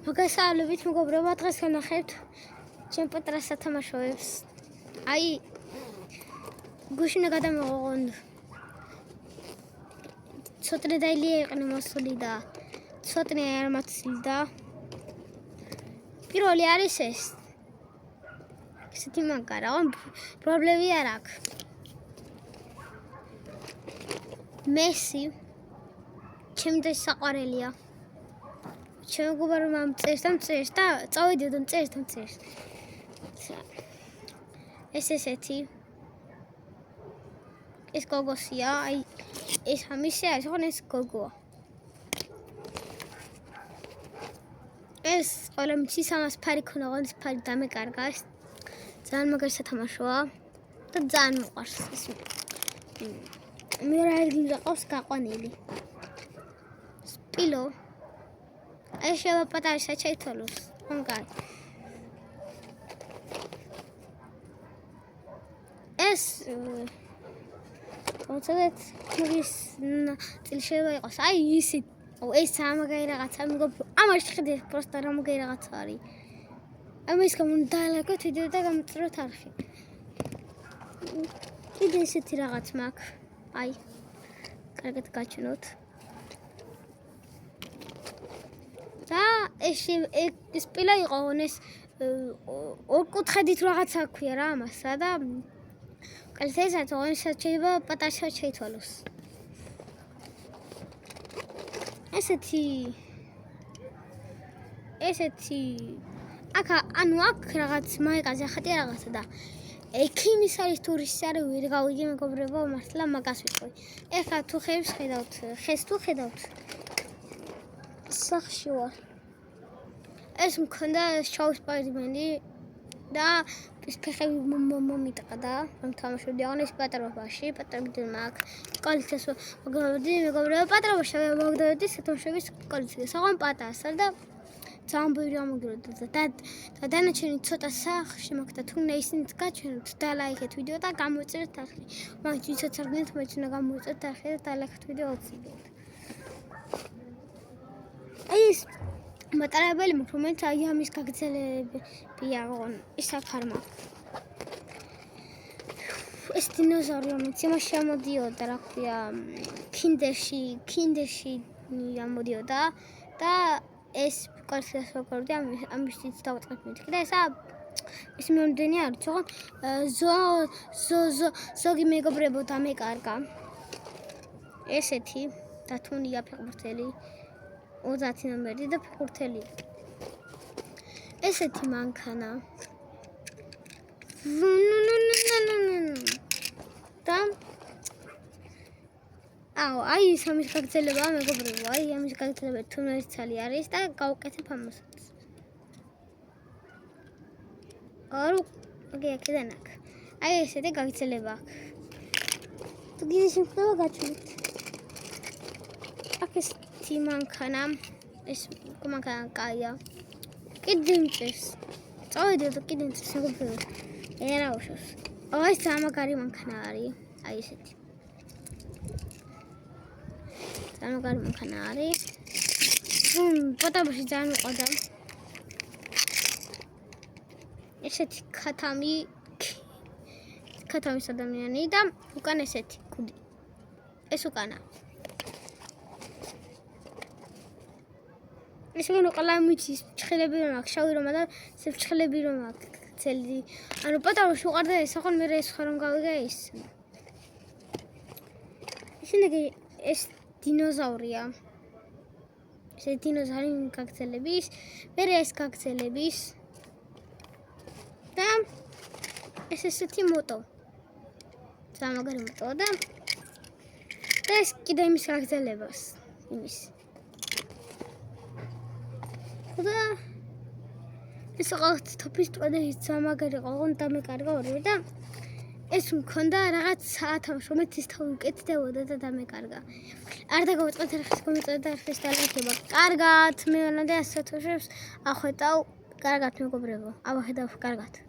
მოგესალმებით მეგობრებო, დღეს განახებთ ჩემ პატარა სათამაშოებს. აი გუშინე გადამოღონ ცოტნე დაილია იყნე მოსული და ცოტნე არ მოცილი და პირველი არის ეს. ესეთი მაგარა, პრობლემი არ აქვს. მესი ჩემი საყვარელია. ჩემ გუბარმა მწერს და წავიდე და მწერს. ესეთი ეს გოგოსია, აი ეს ამისი არის, ხო ეს გოგოა. ეს ყველა მის ამას ფარი ქონა, ეს ფარი დამეკარგა, ეს ძალიან მაგარი სათამაშოა და ძალიან მიყვარს ეს. მე რა იგი ყავს გაყვანილი. სპილო ეს შევა პატარა საჩაითოლოს, ხონგაი. ეს მოწოდეთ ის წილშევა იყოს. აი ისი, ეს ამაგარი რაღაცა, მეგობრო, ამაში ხედე პროსტა რამაგარი რაღაცა არის. ამის გამო დაალაგოთ ვიდეო და გამწროთ არხი. კიდე ესეთი რაღაც მაქვს. აი კარგად გაჩვენოთ. და ეს პილა იყო ეს ორკუთხედით რაღაცა ქვია რა ამასა და კალთესაც შეიძლება პატარა შეითვალოს. ესეთი აქ ანუ აქ რაღაც მაიკაზე ხატი რაღაცა და ექიმის არის ტურისტი არის ვერ გავიგე მეგობრებო მართლა მაგას ვიტყვი. ეხლა თუ ხეს თუ ხედავთ სახში ვარ. ეს მქონდა შოუ სპაიდერმენი და ეს ფეხები მომიტყდა რომ თამაშობდი აღარ პატარობაში მაგ კვალიტეტს მეგობრებო პატარობაში მოგდავდი სათამაშოების კვალიტეტს აღარ პატარასა და ძალიან ბევრი ამოგიროდა და დანარჩენი ცოტა სახში მაგ და თუნდა ისინიც გაჩვენოთ და ლაიქეთ ვიდეო და გამოიწერეთ არხი. მაგ ვისაც არ გინდათ მეც უნდა გამოიწერეთ არხი და ლაიქეთ ვიდეო ოციდეთ. ეს მატარებელი მომენტ აი ამის გაგრძელებები აღონ ის აფარმა. ეს დინოზავრი რომელიც იმაში ამოდიოდა რა ქვია კინდერში ამოდიოდა და ეს კოლსეს ვაკორდი ამისთვის დავწყებ მეთქი და ეს მომდენი არის თქო ზოგი მეგობრებო დამეკარგა. ესეთი დათუნია ფეხბურთელი 30 ნომერი და ფეხბურთელი. ესეთი მანქანა. და აი ეს ამის გაგრძელება მეგობრებო, აი ამის გაგრძელება თუნდაც ცალი არის და გავუკეთებ ამასაც. აუ, ოკეი, აქედან აქ. აი ესეთი გაგრძელება აქვს. თუ გიზი შეხვდება გაჩვენეთ. აქ ეს მანქანა ეს მანქანა კაია. კიდე მწეს. წავიდე და კიდე მწეს მეგობრებო. ერა უშავს. ეს ამაგარი მანქანა არის. აი ესეთი. ამაგარი მანქანა არის. პატარაში ძალიან მიყვარდა. ესეთი ქათამის ადამიანი და უკან ესეთი კუდი. ეს უკანა. ეს მომ ყლამიცის ჭხელები რომ აქვს, შავი რომ და სეფჭხელები რომ აქვს ცელი. ანუ პატარაში უყარდა ეს, ახლა მე ეს ხარ რომ გავიგე ის. ისინი ეს დინოზავრია. ეს დინოზავრი გაგრძელების, მე ეს გაგრძელების. და ეს ესეთი მოტო. სამაგარი მოტო და ეს კიდე იმის გაგრძელებას იმის. და ეს ყავთ თოფის ტყედა ის სამაგარი ყავონ დამეკარგა ორივე და ეს მქონდა რაღაც საათამაშო მეც ის თავი უკეთდებოდა და დამეკარგა. არ დაგავიწყეთ არხის კომენტარი და არხის დალაიქება. კარგად მე ვანადე ასათოშებს ახვეტავ კარგად მეგობრებო. აბა ხედავ კარგად.